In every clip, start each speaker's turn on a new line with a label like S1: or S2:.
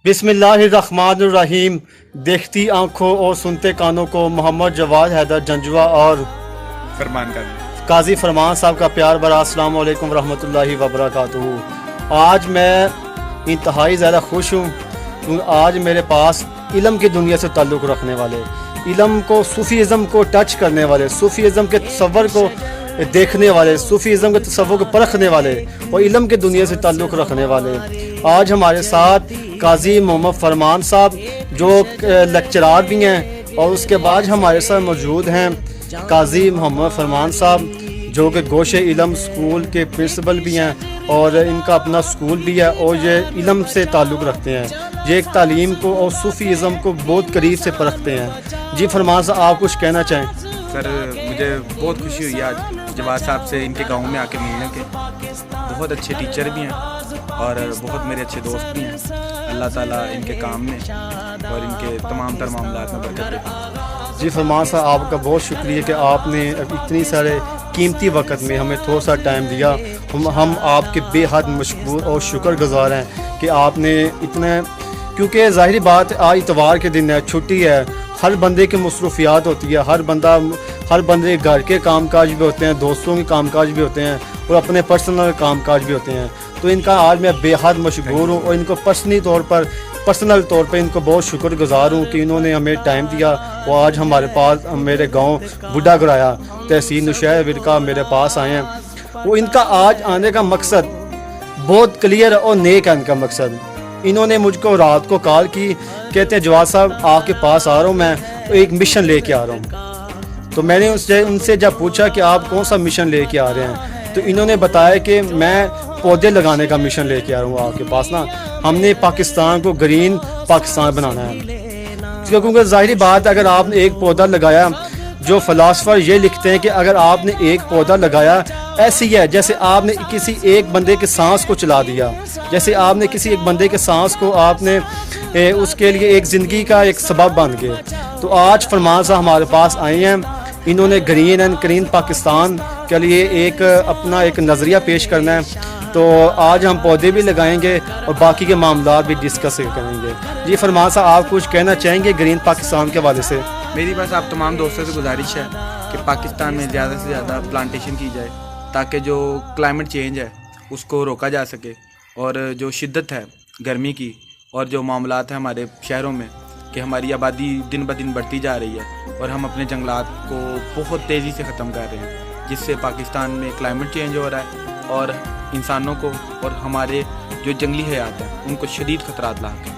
S1: بسم اللہ الرحمن الرحیم. دیکھتی آنکھوں اور سنتے کانوں کو محمد جواد جنجوا اور
S2: فرمان کا
S1: قاضی فرمان صاحب کا پیار بھرا السلام علیکم ورحمۃ اللہ وبرکاتہ. آج میں انتہائی زیادہ خوش ہوں کیونکہ آج میرے پاس علم کی دنیا سے تعلق رکھنے والے، علم کو، صوفیزم کو ٹچ کرنے والے، صوفیزم کے تصور کو دیکھنے والے، صوفیزم کے تصور کو پرکھنے والے اور علم کی دنیا سے تعلق رکھنے والے آج ہمارے ساتھ قاضی محمد فرمان صاحب جو لیکچرار بھی ہیں، اور اس کے بعد ہمارے ساتھ موجود ہیں قاضی محمد فرمان صاحب جو کہ گوشہ علم سکول کے پرنسپل بھی ہیں اور ان کا اپنا سکول بھی ہے اور یہ علم سے تعلق رکھتے ہیں، یہ ایک تعلیم کو اور صوفیزم کو بہت قریب سے پرکھتے ہیں. جی فرمان صاحب آپ کچھ کہنا چاہیں؟
S2: سر مجھے بہت خوشی ہوئی آج جواد صاحب سے ان کے گاؤں میں آ کے ملنے کے. بہت اچھے ٹیچر بھی ہیں اور بہت میرے اچھے دوست بھی ہیں. اللہ تعالیٰ ان کے کام میں اور ان کے تمام تر معاملات میں برکت دے.
S1: جی فرمان صاحب آپ کا بہت شکریہ کہ آپ نے اتنی سارے قیمتی وقت میں ہمیں تھوڑا سا ٹائم دیا. ہم آپ کے بے حد مشکور اور شکر گزار ہیں کہ آپ نے اتنا، کیونکہ ظاہری بات آج اتوار کے دن ہے، چھٹی ہے، ہر بندے کی مصروفیات ہوتی ہے، ہر بندے گھر کے کام کاج بھی ہوتے ہیں، دوستوں کے کام کاج بھی ہوتے ہیں اور اپنے پرسنل کام کاج بھی ہوتے ہیں. تو ان کا آج میں بے حد مشکور ہوں اور ان کو پرسنل طور پر ان کو بہت شکر گزار ہوں کہ انہوں نے ہمیں ٹائم دیا. وہ آج ہمارے پاس میرے گاؤں بڈھا گرایا تحصیل نوشہر ورکا میرے پاس آئے ہیں. وہ ان کا آج آنے کا مقصد بہت کلیئر اور نیک ہے. ان کا مقصد، انہوں نے مجھ کو رات کو کال کی، کہتے ہیں جواد صاحب آپ کے پاس آ رہا ہوں، میں ایک مشن لے کے آ رہا ہوں. تو میں نے ان سے جب پوچھا کہ آپ کون سا مشن لے کے آ رہے ہیں تو انہوں نے بتایا کہ میں پودے لگانے کا مشن لے کے آ رہا ہوں آپ کے پاس. نا ہم نے پاکستان کو گرین پاکستان بنانا ہے، کیونکہ ظاہری بات اگر آپ نے ایک پودا لگایا، جو فلاسفر یہ لکھتے ہیں کہ اگر آپ نے ایک پودا لگایا ایسی ہے جیسے آپ نے کسی ایک بندے کے سانس کو چلا دیا، جیسے آپ نے کسی ایک بندے کے سانس کو آپ نے اس کے لیے ایک زندگی کا ایک سبب بن گئے. تو آج فرمان صاحب ہمارے پاس آئے ہیں، انہوں نے گرین اینڈ کلین پاکستان کے لیے ایک اپنا ایک نظریہ پیش کرنا ہے. تو آج ہم پودے بھی لگائیں گے اور باقی کے معاملات بھی ڈسکس کریں گے. جی فرمان صاحب آپ کچھ کہنا چاہیں گے گرین پاکستان کے حوالے سے؟
S2: میری بس آپ تمام دوستوں سے گزارش ہے کہ پاکستان میں زیادہ سے زیادہ پلانٹیشن کی جائے تاکہ جو کلائمیٹ چینج ہے اس کو روکا جا سکے، اور جو شدت ہے گرمی کی اور جو معاملات ہیں ہمارے شہروں میں کہ ہماری آبادی دن بدن بڑھتی جا رہی ہے اور ہم اپنے جنگلات کو بہت تیزی سے ختم کر رہے ہیں، جس سے پاکستان میں کلائمیٹ چینج ہو رہا ہے اور انسانوں کو اور ہمارے جو جنگلی حیات ہیں ان کو شدید خطرات لاحق ہیں.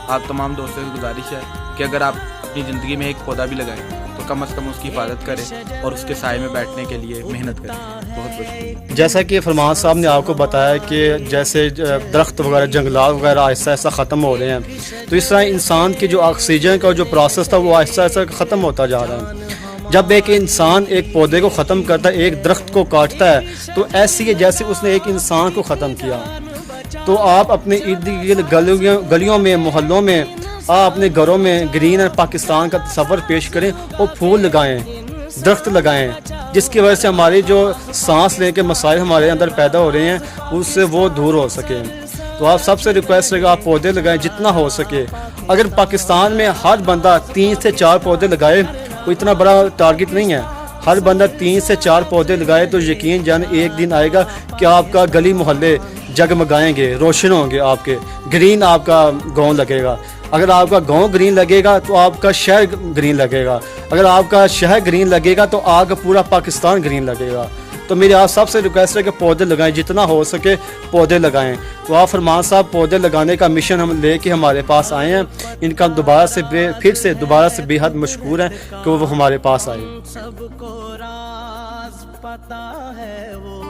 S2: آپ تمام دوستوں سے گزارش ہے کہ اگر آپ اپنی زندگی میں ایک پودا بھی لگائیں تو کم از کم اس کی حفاظت کریں اور اس کے سائے میں بیٹھنے کے لیے محنت کریں. بہت بہت شکریہ.
S1: جیسا کہ فرمان صاحب نے آپ کو بتایا کہ جیسے درخت وغیرہ جنگلات وغیرہ آہستہ آہستہ ختم ہو رہے ہیں، تو اس طرح انسان کی جو آکسیجن کا جو پروسیس تھا وہ آہستہ آہستہ ختم ہوتا جا رہا ہے. جب ایک انسان ایک پودے کو ختم کرتا ہے، ایک درخت کو کاٹتا ہے، تو ایسی ہے جیسے اس نے ایک انسان کو ختم کیا. تو آپ اپنے ارد گرد گلیوں میں، محلوں میں، آپ اپنے گھروں میں گرین اینڈ پاکستان کا تصور پیش کریں اور پھول لگائیں، درخت لگائیں، جس کی وجہ سے ہماری جو سانس لینے کے مسائل ہمارے اندر پیدا ہو رہے ہیں اس سے وہ دور ہو سکیں. تو آپ سب سے ریکویسٹ ہے کہ آپ پودے لگائیں جتنا ہو سکے. اگر پاکستان میں ہر بندہ 3 سے 4 پودے لگائے، کوئی اتنا بڑا ٹارگٹ نہیں ہے، ہر بندہ 3 سے 4 پودے لگائے تو یقین جان ایک دن آئے گا کہ آپ کا گلی محلے جگمگائیں گے، روشن ہوں گے، آپ کے گرین آپ کا گاؤں لگے گا. اگر آپ کا گاؤں گرین لگے گا تو آپ کا شہر گرین لگے گا، اگر آپ کا شہر گرین لگے گا تو آپ کا پورا پاکستان گرین لگے گا. تو میری آپ سب سے ریکویسٹ ہے کہ پودے لگائیں، جتنا ہو سکے پودے لگائیں. تو آپ فرمان صاحب پودے لگانے کا مشن ہم لے کے ہمارے پاس آئے ہیں. ان کا پھر سے دوبارہ سے بے حد مشکور ہیں کہ وہ ہمارے پاس آئے. سب کو راز پتہ ہے وہ